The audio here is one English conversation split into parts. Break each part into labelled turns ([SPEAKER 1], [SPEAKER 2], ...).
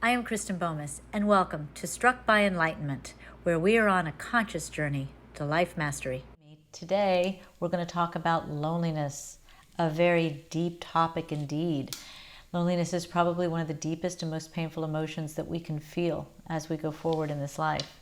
[SPEAKER 1] I am Kristen Bomas, and welcome to Struck by Enlightenment, where we are on a conscious journey to life mastery. Today, we're going to talk about loneliness, a very deep topic indeed. Loneliness is probably one of the deepest and most painful emotions that we can feel as we go forward in this life.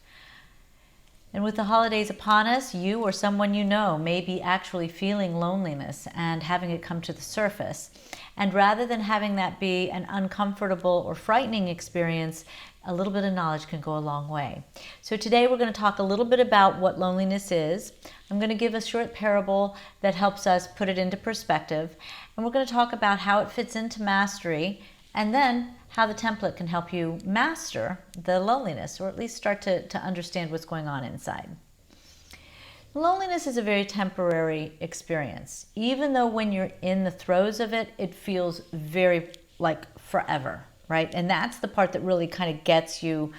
[SPEAKER 1] And with the holidays upon us, you or someone you know may be actually feeling loneliness and having it come to the surface. And rather than having that be an uncomfortable or frightening experience, a little bit of knowledge can go a long way. So today we're going to talk a little bit about what loneliness is. I'm going to give a short parable that helps us put it into perspective. And we're going to talk about how it fits into mastery, and then how the template can help you master the loneliness, or at least start to understand what's going on inside. Loneliness is a very temporary experience. Even though when you're in the throes of it, it feels very like forever, right? And that's the part that really kind of gets you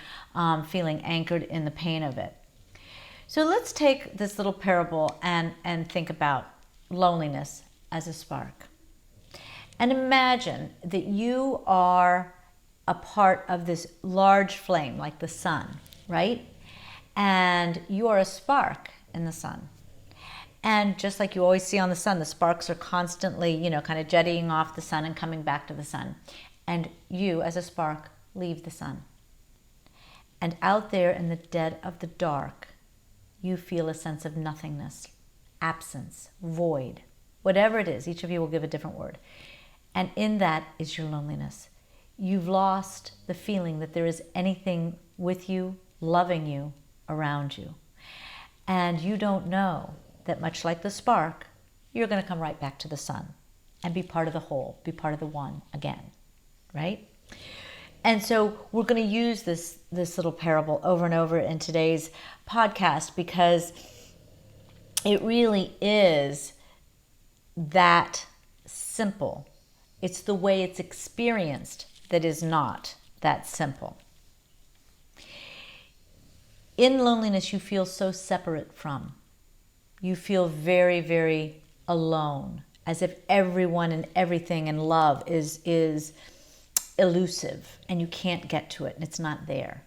[SPEAKER 1] feeling anchored in the pain of it. So let's take this little parable and think about loneliness as a spark. And imagine that you are a part of this large flame, like the sun, right? And you are a spark in the sun. And just like you always see on the sun, the sparks are constantly, kind of jetting off the sun and coming back to the sun. And you, as a spark, leave the sun. And out there in the dead of the dark, you feel a sense of nothingness, absence, void, whatever it is. Each of you will give a different word. And in that is your loneliness. You've lost the feeling that there is anything with you, loving you, around you. And you don't know that, much like the spark, you're going to come right back to the sun and be part of the whole, be part of the one again, right? And so we're going to use this little parable over and over in today's podcast, because it really is that simple. It's the way it's experienced that is not that simple. In loneliness, you feel so separate from. You feel very, very alone, as if everyone and everything and love is elusive and you can't get to it and it's not there.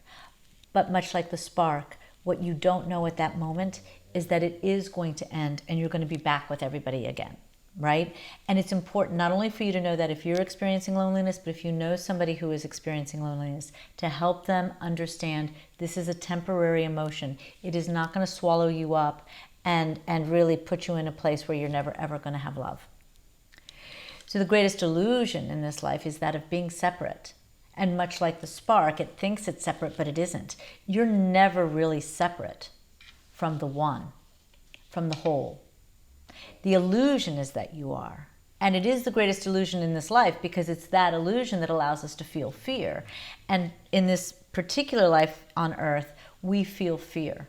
[SPEAKER 1] But much like the spark, what you don't know at that moment is that it is going to end and you're going to be back with everybody again. Right? And it's important not only for you to know that if you're experiencing loneliness, but if you know somebody who is experiencing loneliness, to help them understand this is a temporary emotion. It is not going to swallow you up and really put you in a place where you're never ever going to have love. So the greatest illusion in this life is that of being separate. And much like the spark, it thinks it's separate, but it isn't. You're never really separate from the one, from the whole. The illusion is that you are. And it is the greatest illusion in this life, because it's that illusion that allows us to feel fear. And in this particular life on earth, we feel fear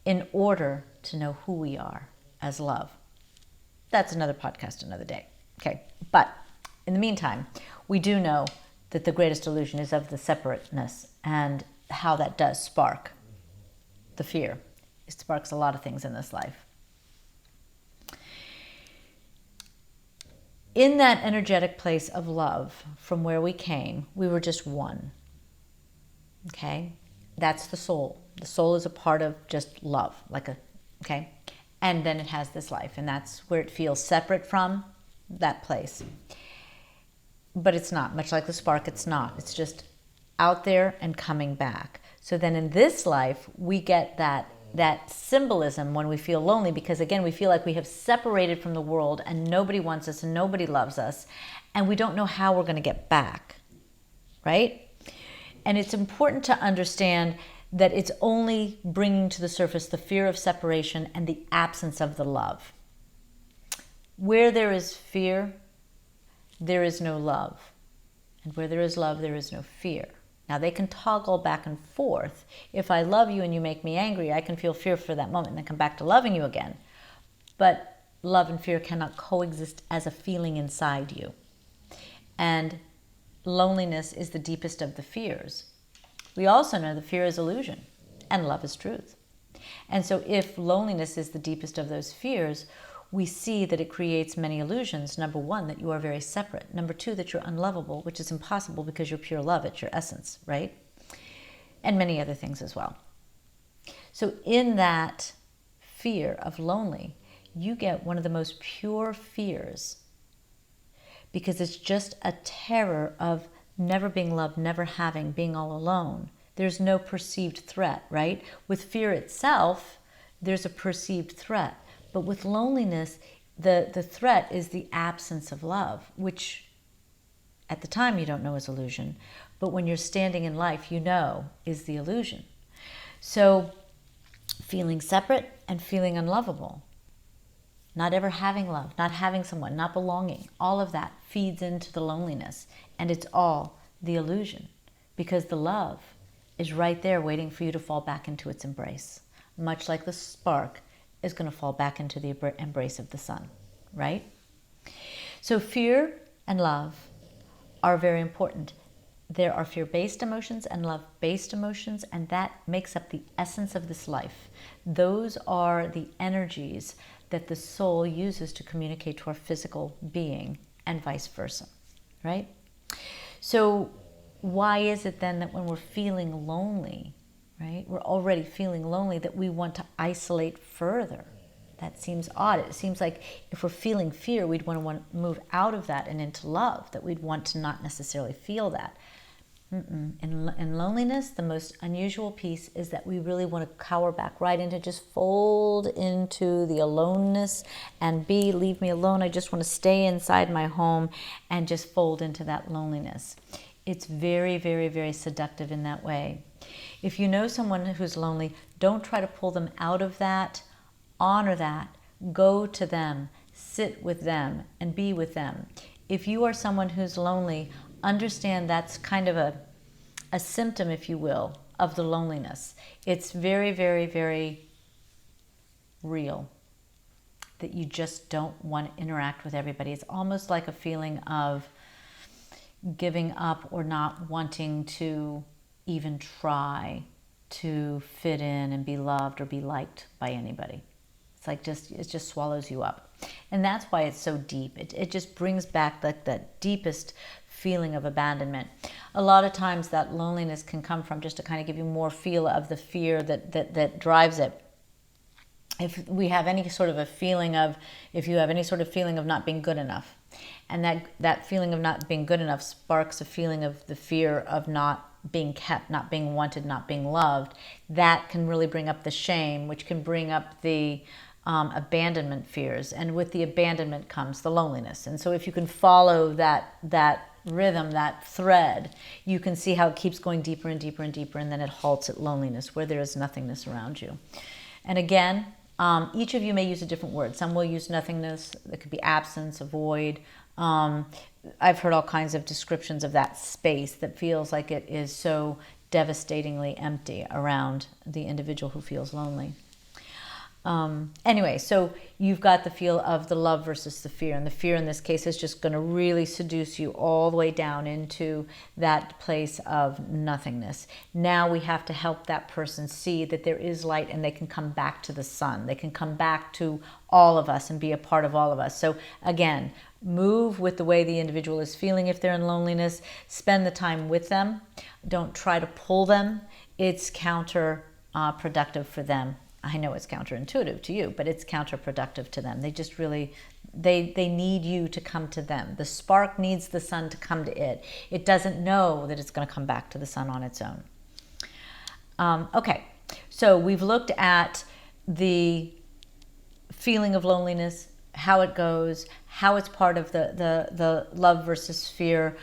[SPEAKER 1] in order to know who we are as love. That's another podcast, another day. Okay. But in the meantime, we do know that the greatest illusion is of the separateness, and how that does spark the fear. It sparks a lot of things in this life. In that energetic place of love, from where we came, we were just one. Okay? That's the soul. The soul is a part of just love, okay? And then it has this life, and that's where it feels separate from that place. But it's not. Much like the spark, it's not. It's just out there and coming back. So then in this life, we get that symbolism when we feel lonely, because again, we feel like we have separated from the world and nobody wants us and nobody loves us, and we don't know how we're going to get back, right? And it's important to understand that it's only bringing to the surface the fear of separation and the absence of the love. Where there is fear, there is no love. And where there is love, there is no fear. Now, they can toggle back and forth. If I love you and you make me angry, I can feel fear for that moment and then come back to loving you again. But love and fear cannot coexist as a feeling inside you. And loneliness is the deepest of the fears. We also know that fear is illusion and love is truth. And so if loneliness is the deepest of those fears, we see that it creates many illusions. Number one, that you are very separate. Number two, that you're unlovable, which is impossible because you're pure love at your essence, right? And many other things as well. So in that fear of lonely, you get one of the most pure fears, because it's just a terror of never being loved, never having, being all alone. There's no perceived threat, right? With fear itself, there's a perceived threat. But with loneliness, the threat is the absence of love, which at the time you don't know is illusion. But when you're standing in life, you know is the illusion. So feeling separate and feeling unlovable, not ever having love, not having someone, not belonging, all of that feeds into the loneliness. And it's all the illusion, because the love is right there waiting for you to fall back into its embrace, much like the spark is going to fall back into the embrace of the sun, right? So fear and love are very important. There are fear-based emotions and love-based emotions, and that makes up the essence of this life. Those are the energies that the soul uses to communicate to our physical being, and vice versa, right? So why is it then that when we're feeling lonely, right, we're already feeling lonely, that we want to isolate further? That seems odd. It seems like if we're feeling fear, we'd want to move out of that and into love, that we'd want to not necessarily feel that. In loneliness, the most unusual piece is that we really want to cower back right into, just fold into the aloneness and leave me alone. I just want to stay inside my home and just fold into that loneliness. It's very, very, very seductive in that way. If you know someone who's lonely, don't try to pull them out of that. Honor that. Go to them. Sit with them and be with them. If you are someone who's lonely, understand that's kind of a symptom, if you will, of the loneliness. It's very, very, very real that you just don't want to interact with everybody. It's almost like a feeling of giving up or not wanting to even try to fit in and be loved or be liked by anybody. It's like it just swallows you up. And that's why it's so deep. It just brings back that deepest feeling of abandonment. A lot of times that loneliness can come from, just to kind of give you more feel of the fear that drives it. If you have any sort of feeling of not being good enough, and that feeling of not being good enough sparks a feeling of the fear of not being kept, not being wanted, not being loved, that can really bring up the shame, which can bring up the abandonment fears. And with the abandonment comes the loneliness. And so if you can follow that rhythm, that thread, you can see how it keeps going deeper and deeper and deeper, and then it halts at loneliness, where there is nothingness around you. And again, each of you may use a different word. Some will use nothingness. It could be absence, a void. I've heard all kinds of descriptions of that space that feels like it is so devastatingly empty around the individual who feels lonely. Anyway, so you've got the feel of the love versus the fear. And the fear in this case is just going to really seduce you all the way down into that place of nothingness. Now we have to help that person see that there is light, and they can come back to the sun. They can come back to all of us and be a part of all of us. So again, move with the way the individual is feeling. If they're in loneliness, spend the time with them. Don't try to pull them. It's counterproductive for them. I know it's counterintuitive to you, but it's counterproductive to them. They just really, they need you to come to them. The spark needs the sun to come to it. It doesn't know that it's going to come back to the sun on its own. Okay, so we've looked at the feeling of loneliness, how it goes, how it's part of the love versus fear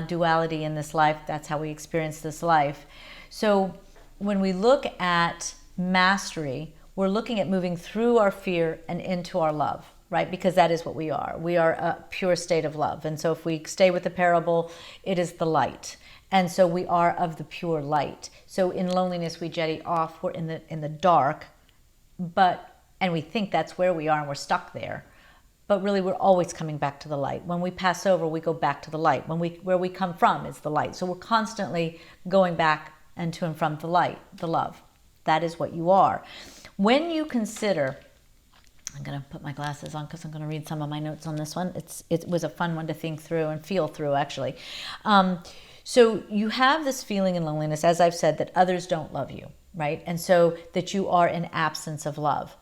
[SPEAKER 1] duality in this life. That's how we experience this life. So when we look at mastery, we're looking at moving through our fear and into our love, right? Because that is what we are. We are a pure state of love. And so if we stay with the parable, it is the light. And so we are of the pure light. So in loneliness, we jetty off. We're in the dark, and we think that's where we are and we're stuck there. But really, we're always coming back to the light. When we pass over, we go back to the light. Where we come from is the light. So we're constantly going back and to and from the light, the love. That is what you are. When you consider I'm going to put my glasses on because I'm going to read some of my notes on this one. It was a fun one to think through and feel through, actually. So you have this feeling in loneliness, as I've said, that others don't love you, right? And so that you are in absence of love.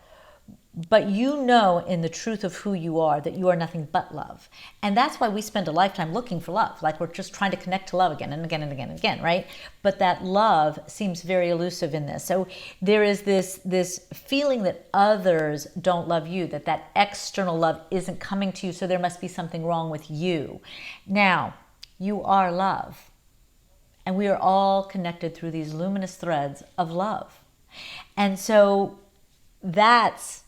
[SPEAKER 1] But you know in the truth of who you are that you are nothing but love. And that's why we spend a lifetime looking for love. Like we're just trying to connect to love again and again and again and again, right? But that love seems very elusive in this. So there is this feeling that others don't love you, that external love isn't coming to you, so there must be something wrong with you. Now, you are love. And we are all connected through these luminous threads of love. And so that's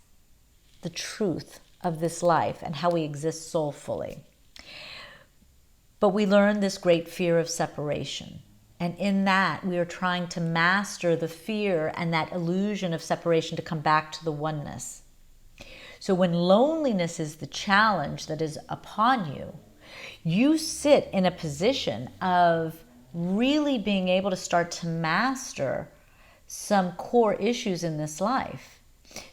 [SPEAKER 1] the truth of this life and how we exist soulfully. But we learn this great fear of separation. And in that, we are trying to master the fear and that illusion of separation to come back to the oneness. So when loneliness is the challenge that is upon you, you sit in a position of really being able to start to master some core issues in this life.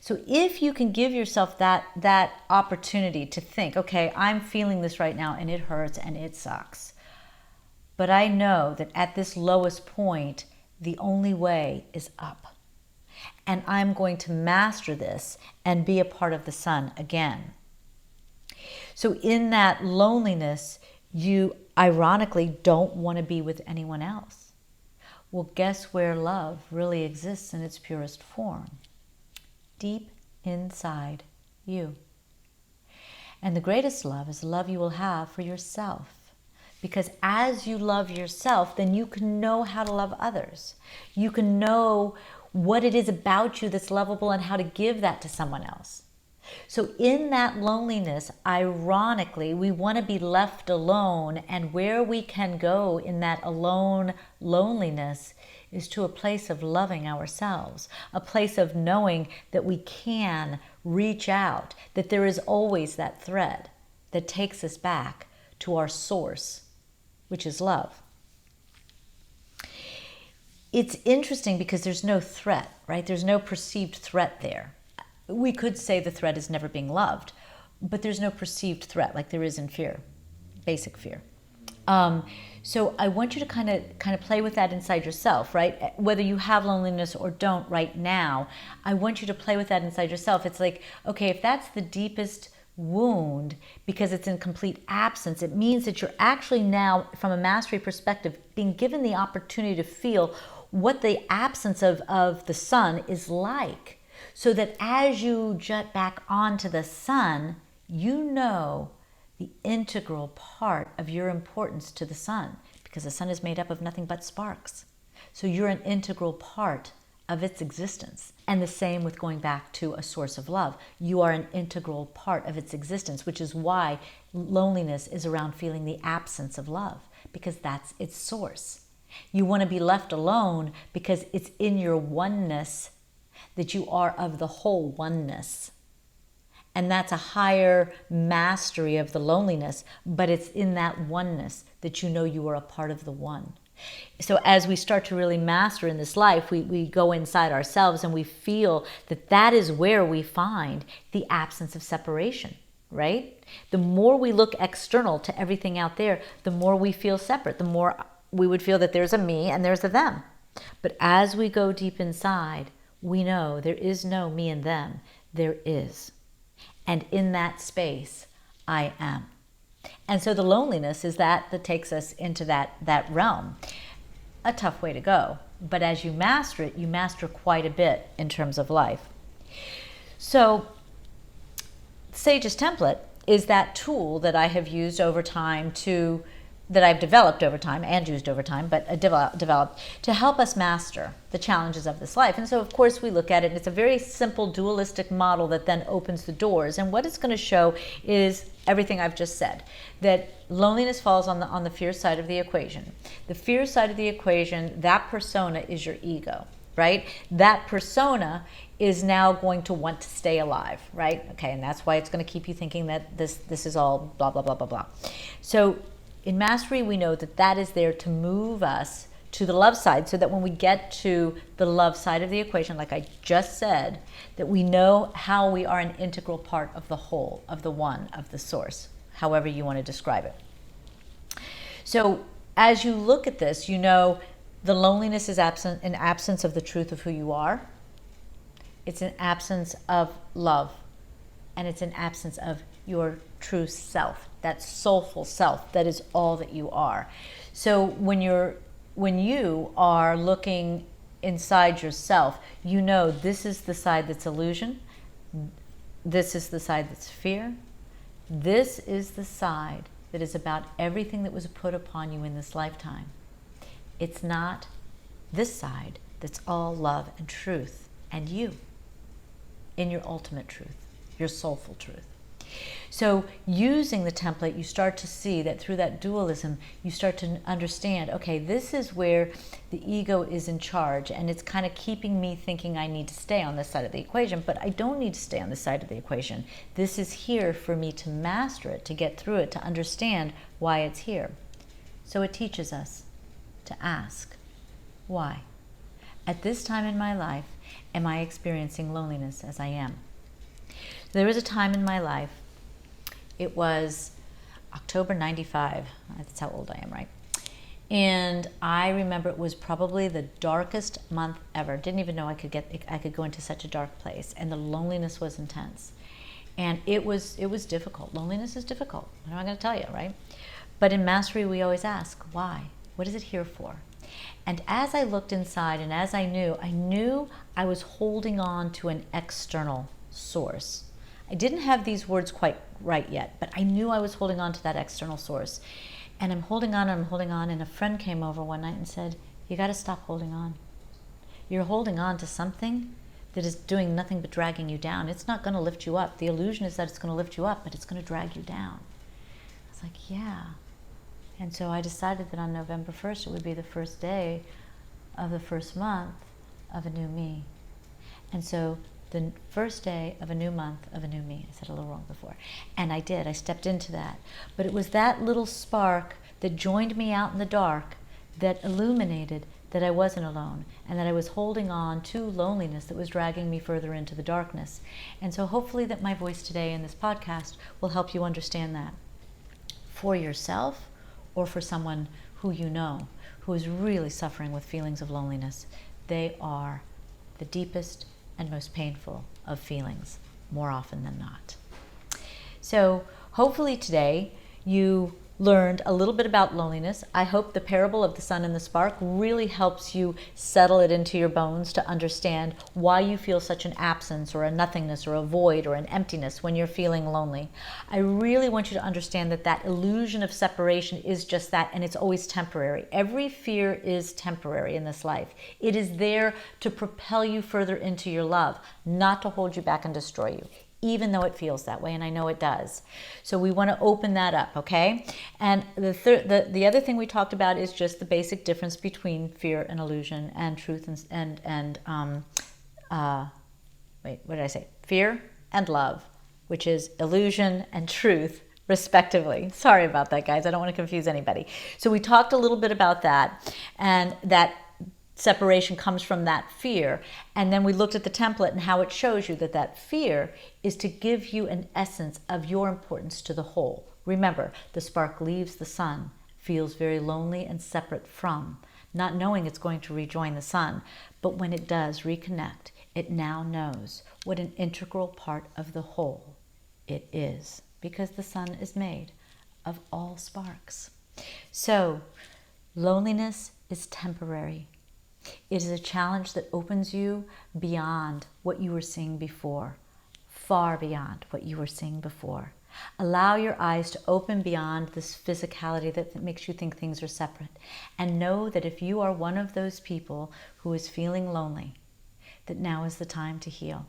[SPEAKER 1] So if you can give yourself that opportunity to think, okay, I'm feeling this right now and it hurts and it sucks. But I know that at this lowest point, the only way is up. And I'm going to master this and be a part of the sun again. So in that loneliness, you ironically don't want to be with anyone else. Well, guess where love really exists in its purest form? Deep inside you. And the greatest love is the love you will have for yourself. Because as you love yourself, then you can know how to love others. You can know what it is about you that's lovable and how to give that to someone else. So in that loneliness, ironically, we want to be left alone, and where we can go in that alone loneliness is to a place of loving ourselves, a place of knowing that we can reach out, that there is always that thread that takes us back to our source, which is love. It's interesting because there's no threat, right? There's no perceived threat there. We could say the threat is never being loved, but there's no perceived threat like there is in fear, basic fear. So I want you to kind of play with that inside yourself, right? Whether you have loneliness or don't right now, I want you to play with that inside yourself. It's like, okay, if that's the deepest wound because it's in complete absence, it means that you're actually now, from a mastery perspective, being given the opportunity to feel what the absence of the sun is like. So that as you jut back onto the sun, you know the integral part of your importance to the sun, because the sun is made up of nothing but sparks. So you're an integral part of its existence. And the same with going back to a source of love. You are an integral part of its existence, which is why loneliness is around feeling the absence of love, because that's its source. You want to be left alone because it's in your oneness that you are of the whole oneness. And that's a higher mastery of the loneliness, but it's in that oneness that you know you are a part of the one. So as we start to really master in this life, we go inside ourselves and we feel that that is where we find the absence of separation, right? The more we look external to everything out there, the more we feel separate, the more we would feel that there's a me and there's a them. But as we go deep inside, we know there is no me and them, there is. And in that space, I am. And so the loneliness is that takes us into that realm. A tough way to go. But as you master it, you master quite a bit in terms of life. So Sage's template is that tool that I have used over time that I've developed over time and used over time, but developed to help us master the challenges of this life. And so, of course, we look at it, and it's a very simple dualistic model that then opens the doors. And what it's going to show is everything I've just said, that loneliness falls on the fear side of the equation. The fear side of the equation, that persona is your ego, right? That persona is now going to want to stay alive, right? Okay, and that's why it's going to keep you thinking that this is all blah, blah, blah, blah, blah. So in mastery, we know that is there to move us to the love side, so that when we get to the love side of the equation, like I just said, that we know how we are an integral part of the whole, of the one, of the source, however you want to describe it. So as you look at this, you know the loneliness is an absence of the truth of who you are. It's an absence of love. And it's an absence of your true self, that soulful self that is all that you are. So when you are looking inside yourself, you know this is the side that's illusion. This is the side that's fear. This is the side that is about everything that was put upon you in this lifetime. It's not this side that's all love and truth, and you in your ultimate truth, your soulful truth. So using the template, you start to see that through that dualism, you start to understand, okay, this is where the ego is in charge, and it's kind of keeping me thinking I need to stay on this side of the equation, but I don't need to stay on this side of the equation. This is here for me to master it, to get through it, to understand why it's here. So it teaches us to ask, why? At this time in my life, am I experiencing loneliness as I am? There was a time in my life, it was October 95, that's how old I am, right? And I remember it was probably the darkest month ever. Didn't even know I could go into such a dark place, and the loneliness was intense. And it was difficult. Loneliness is difficult. What am I going to tell you, right? But in Mastery, we always ask, why? What is it here for? And as I looked inside, and as I knew I was holding on to an external source. I didn't have these words quite right yet, but I knew I was holding on to that external source. And I'm holding on, and a friend came over one night and said, you got to stop holding on. You're holding on to something that is doing nothing but dragging you down. It's not going to lift you up. The illusion is that it's going to lift you up, but it's going to drag you down. I was like, yeah. And so I decided that on November 1st, it would be the first day of the first month of a new me. And so the first day of a new month of a new me. I said a little wrong before. And I did. I stepped into that. But it was that little spark that joined me out in the dark that illuminated that I wasn't alone, and that I was holding on to loneliness that was dragging me further into the darkness. And so hopefully that my voice today in this podcast will help you understand that for yourself, or for someone who you know who is really suffering with feelings of loneliness. They are the deepest and most painful of feelings, more often than not. So hopefully today you learned a little bit about loneliness. I hope the parable of the sun and the spark really helps you settle it into your bones to understand why you feel such an absence or a nothingness or a void or an emptiness when you're feeling lonely. I really want you to understand that that illusion of separation is just that, and it's always temporary. Every fear is temporary in this life. It is there to propel you further into your love, not to hold you back and destroy you, even though it feels that way, and I know it does. So we want to open that up, okay? And the other thing we talked about is just the basic difference between fear and illusion, and truth and wait, what did I say? Fear and love, which is illusion and truth, respectively. Sorry about that, guys. I don't want to confuse anybody. So we talked a little bit about that, and that separation comes from that fear. And then we looked at the template and how it shows you that that fear is to give you an essence of your importance to the whole. Remember, the spark leaves the sun, feels very lonely and separate from, not knowing it's going to rejoin the sun. But when it does reconnect, it now knows what an integral part of the whole it is, because the sun is made of all sparks. So loneliness is temporary. It is a challenge that opens you beyond what you were seeing before, far beyond what you were seeing before. Allow your eyes to open beyond this physicality that makes you think things are separate. And know that if you are one of those people who is feeling lonely, that now is the time to heal.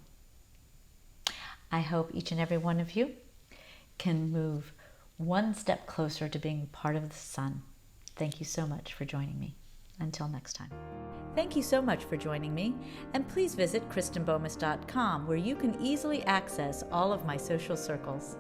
[SPEAKER 1] I hope each and every one of you can move one step closer to being part of the sun. Thank you so much for joining me. Until next time. Thank you so much for joining me, and please visit KristenBomas.com, where you can easily access all of my social circles.